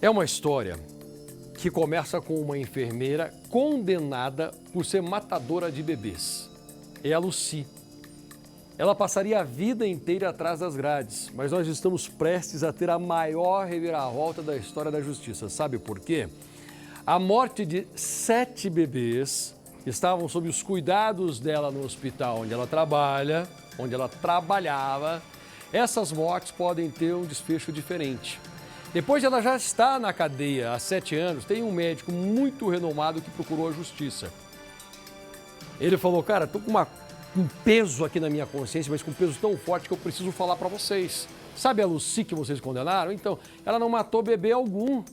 É uma história que começa com uma enfermeira condenada por ser matadora de bebês. É a Lucy. Ela passaria a vida inteira atrás das grades, mas nós estamos prestes a ter a maior reviravolta da história da justiça. Sabe por quê? A morte de 7 bebês que estavam sob os cuidados dela no hospital onde ela trabalha, onde ela trabalhava, essas mortes podem ter um desfecho diferente. Depois de ela já estar na cadeia há 7 anos, tem um médico muito renomado que procurou a justiça. Ele falou, cara, tô com um peso aqui na minha consciência, mas com um peso tão forte que eu preciso falar para vocês. Sabe a Lucy que vocês condenaram? Então, ela não matou bebê algum.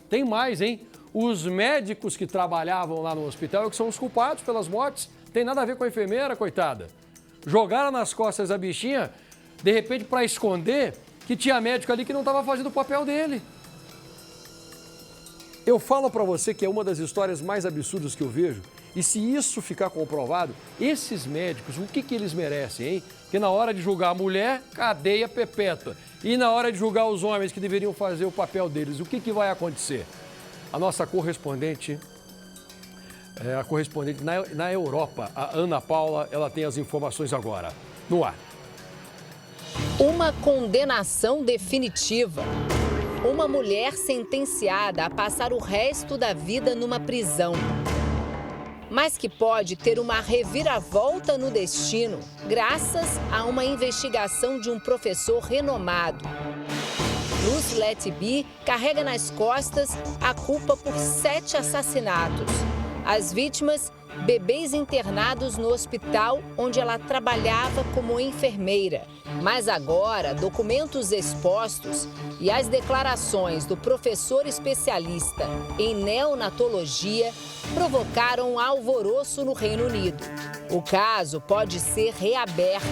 Tem mais, hein? Os médicos que trabalhavam lá no hospital é que são os culpados pelas mortes. Tem nada a ver com a enfermeira, coitada. Jogaram nas costas da bichinha, de repente, para esconder que tinha médico ali que não estava fazendo o papel dele. Eu falo para você que é uma das histórias mais absurdas que eu vejo. E se isso ficar comprovado, esses médicos, o que eles merecem, hein? Que na hora de julgar a mulher, cadeia perpétua. E na hora de julgar os homens que deveriam fazer o papel deles, o que vai acontecer? A nossa correspondente, na Europa, a Ana Paula, ela tem as informações agora. No ar. Uma condenação definitiva. Uma mulher sentenciada a passar o resto da vida numa prisão. Mas que pode ter uma reviravolta no destino, graças a uma investigação de um professor renomado. Lucy Letby carrega nas costas a culpa por 7 assassinatos. As vítimas, bebês internados no hospital onde ela trabalhava como enfermeira. Mas agora, documentos expostos e as declarações do professor especialista em neonatologia provocaram um alvoroço no Reino Unido. O caso pode ser reaberto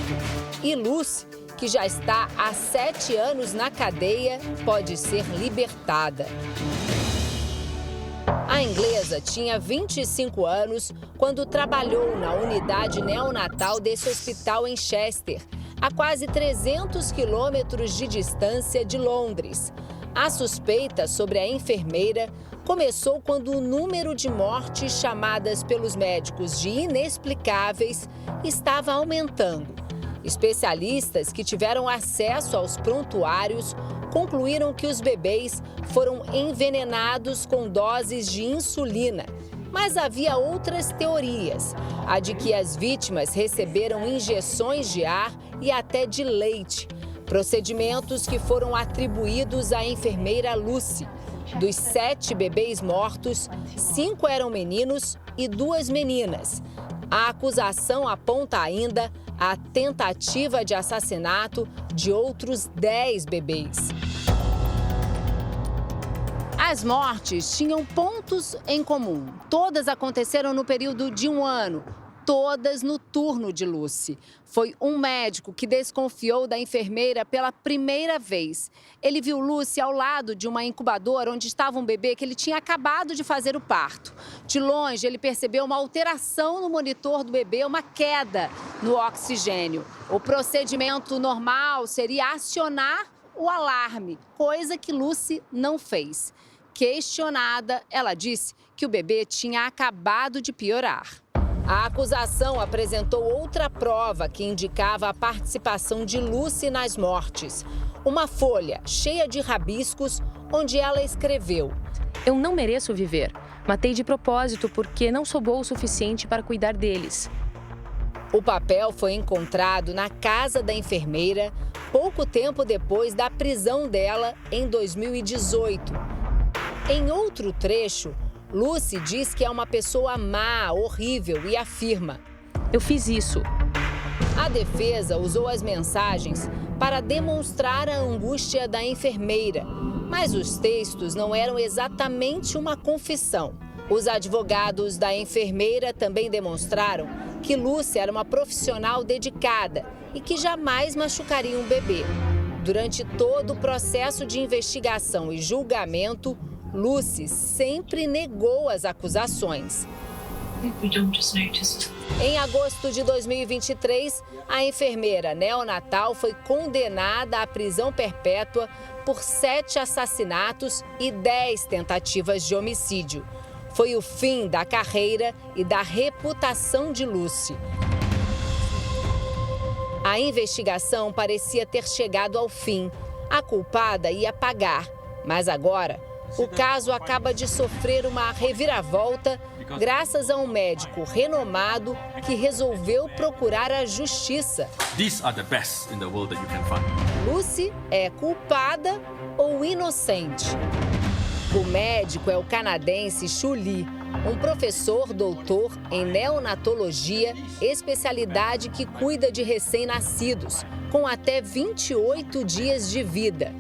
e Lucy, que já está há 7 anos na cadeia, pode ser libertada. A inglesa tinha 25 anos quando trabalhou na unidade neonatal desse hospital em Chester, a quase 300 quilômetros de distância de Londres. A suspeita sobre a enfermeira começou quando o número de mortes chamadas pelos médicos de inexplicáveis estava aumentando. Especialistas que tiveram acesso aos prontuários concluíram que os bebês foram envenenados com doses de insulina. Mas havia outras teorias, a de que as vítimas receberam injeções de ar e até de leite, procedimentos que foram atribuídos à enfermeira Lucy. Dos 7 bebês mortos, 5 eram meninos e 2 meninas. A acusação aponta ainda a tentativa de assassinato de outros 10 bebês. As mortes tinham pontos em comum. Todas aconteceram no período de 1 ano. Todas no turno de Lucy. Foi um médico que desconfiou da enfermeira pela primeira vez. Ele viu Lucy ao lado de uma incubadora onde estava um bebê que ele tinha acabado de fazer o parto. De longe, ele percebeu uma alteração no monitor do bebê, uma queda no oxigênio. O procedimento normal seria acionar o alarme, coisa que Lucy não fez. Questionada, ela disse que o bebê tinha acabado de piorar. A acusação apresentou outra prova que indicava a participação de Lucy nas mortes. Uma folha cheia de rabiscos onde ela escreveu: "Eu não mereço viver. Matei de propósito porque não sou boa o suficiente para cuidar deles." O papel foi encontrado na casa da enfermeira pouco tempo depois da prisão dela em 2018. Em outro trecho, Lucy diz que é uma pessoa má, horrível e afirma: "Eu fiz isso." A defesa usou as mensagens para demonstrar a angústia da enfermeira, mas os textos não eram exatamente uma confissão. Os advogados da enfermeira também demonstraram que Lucy era uma profissional dedicada e que jamais machucaria um bebê. Durante todo o processo de investigação e julgamento, Lucy sempre negou as acusações. we don't just notice. Em agosto de 2023, a enfermeira neonatal foi condenada à prisão perpétua por 7 assassinatos e 10 tentativas de homicídio. Foi o fim da carreira e da reputação de Lucy. A investigação parecia ter chegado ao fim. A culpada ia pagar, mas agora o caso acaba de sofrer uma reviravolta graças a um médico renomado que resolveu procurar a justiça. These are the best in the world that you can find. Lucy é culpada ou inocente? O médico é o canadense Shu Lee, um professor doutor em neonatologia, especialidade que cuida de recém-nascidos, com até 28 dias de vida.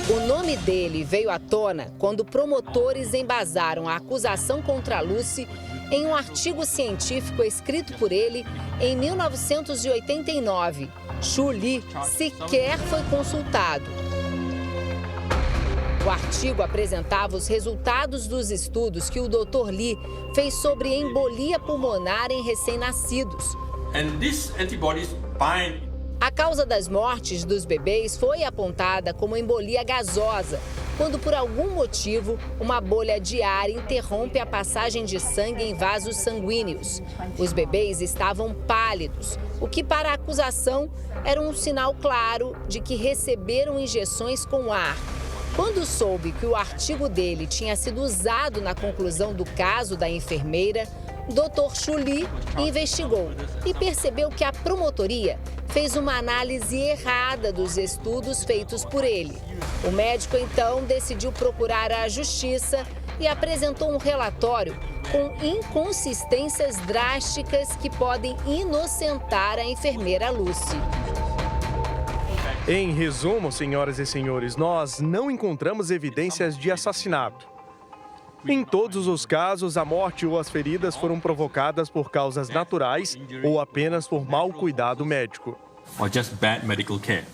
O nome dele veio à tona quando promotores embasaram a acusação contra Lucy em um artigo científico escrito por ele em 1989. Shu Lee sequer foi consultado. O artigo apresentava os resultados dos estudos que o Dr. Lee fez sobre embolia pulmonar em recém-nascidos. And these antibodies bind. A causa das mortes dos bebês foi apontada como embolia gasosa, quando por algum motivo uma bolha de ar interrompe a passagem de sangue em vasos sanguíneos. Os bebês estavam pálidos, o que para a acusação era um sinal claro de que receberam injeções com ar. Quando soube que o artigo dele tinha sido usado na conclusão do caso da enfermeira, Dr. Shu Lee investigou e percebeu que a promotoria fez uma análise errada dos estudos feitos por ele. O médico, então, decidiu procurar a justiça e apresentou um relatório com inconsistências drásticas que podem inocentar a enfermeira Lucy. Em resumo, senhoras e senhores, nós não encontramos evidências de assassinato. Em todos os casos, a morte ou as feridas foram provocadas por causas naturais ou apenas por mau cuidado médico. Or just bad medical care.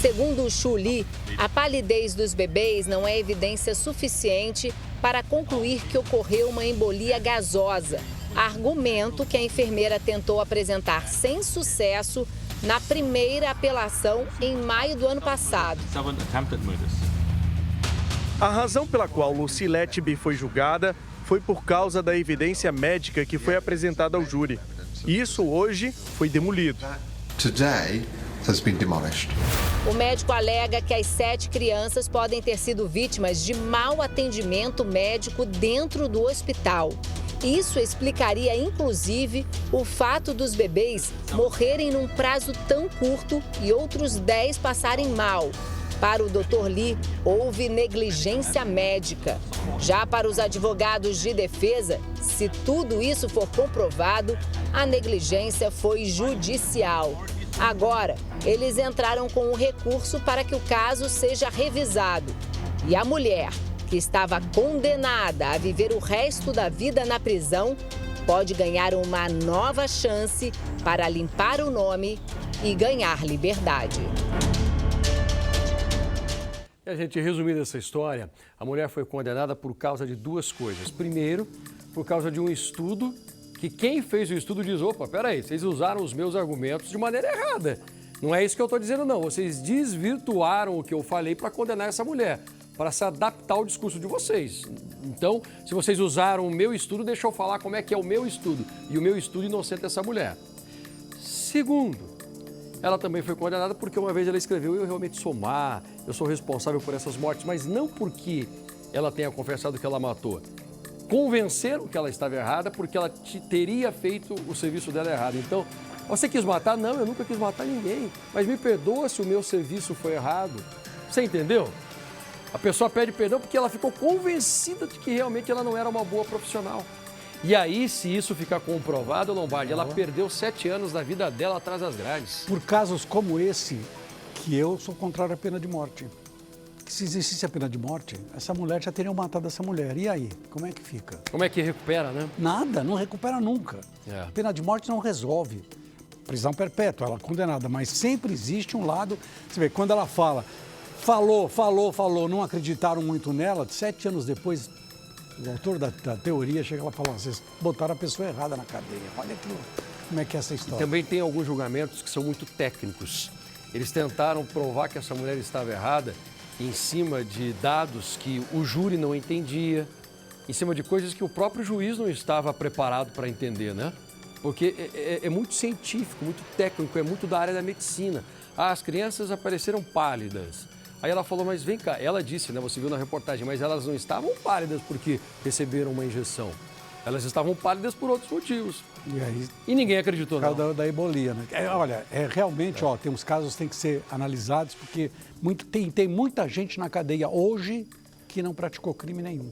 Segundo o Shu Lee, a palidez dos bebês não é evidência suficiente para concluir que ocorreu uma embolia gasosa, argumento que a enfermeira tentou apresentar sem sucesso na primeira apelação em maio do ano passado. 7 attempted murders. A razão pela qual Lucy Letby foi julgada foi por causa da evidência médica que foi apresentada ao júri. Isso hoje foi demolido. Today has been demolished. O médico alega que as 7 crianças podem ter sido vítimas de mau atendimento médico dentro do hospital. Isso explicaria, inclusive, o fato dos bebês morrerem num prazo tão curto e outros 10 passarem mal. Para o Dr. Lee, houve negligência médica. Já para os advogados de defesa, se tudo isso for comprovado, a negligência foi judicial. Agora, eles entraram com um recurso para que o caso seja revisado. E a mulher, que estava condenada a viver o resto da vida na prisão, pode ganhar uma nova chance para limpar o nome e ganhar liberdade. E a gente, resumindo essa história, a mulher foi condenada por causa de 2 coisas. Primeiro, por causa de um estudo que quem fez o estudo diz, opa, peraí, vocês usaram os meus argumentos de maneira errada. Não é isso que eu estou dizendo, não. Vocês desvirtuaram o que eu falei para condenar essa mulher, para se adaptar ao discurso de vocês. Então, se vocês usaram o meu estudo, deixa eu falar como é que é o meu estudo. E o meu estudo inocenta essa mulher. Segundo, ela também foi condenada porque uma vez ela escreveu, eu realmente sou má, eu sou responsável por essas mortes, mas não porque ela tenha confessado que ela matou. Convenceram que ela estava errada porque ela teria feito o serviço dela errado. Então, você quis matar? Não, eu nunca quis matar ninguém. Mas me perdoa se o meu serviço foi errado. Você entendeu? A pessoa pede perdão porque ela ficou convencida de que realmente ela não era uma boa profissional. E aí, se isso ficar comprovado, Lombardi, ela perdeu 7 anos da vida dela atrás das grades. Por casos como esse, que eu sou contrário à pena de morte. Que se existisse a pena de morte, essa mulher já teria matado essa mulher. E aí? Como é que fica? Como é que recupera, né? Nada, não recupera nunca. É. A pena de morte não resolve. Prisão perpétua, ela é condenada, mas sempre existe um lado... Você vê, quando ela falou, não acreditaram muito nela, 7 anos depois, O autor da teoria chega lá e fala, vocês botaram a pessoa errada na cadeia. Olha como é que é essa história. Também tem alguns julgamentos que são muito técnicos. Eles tentaram provar que essa mulher estava errada em cima de dados que o júri não entendia, em cima de coisas que o próprio juiz não estava preparado para entender, né? Porque é muito científico, muito técnico, é muito da área da medicina. Ah, as crianças apareceram pálidas. Aí ela falou, mas vem cá, ela disse, né, você viu na reportagem, mas elas não estavam pálidas porque receberam uma injeção. Elas estavam pálidas por outros motivos. E ninguém acreditou, não. Da ebolia, né? Realmente, tem uns casos que têm que ser analisados, porque tem muita gente na cadeia hoje que não praticou crime nenhum.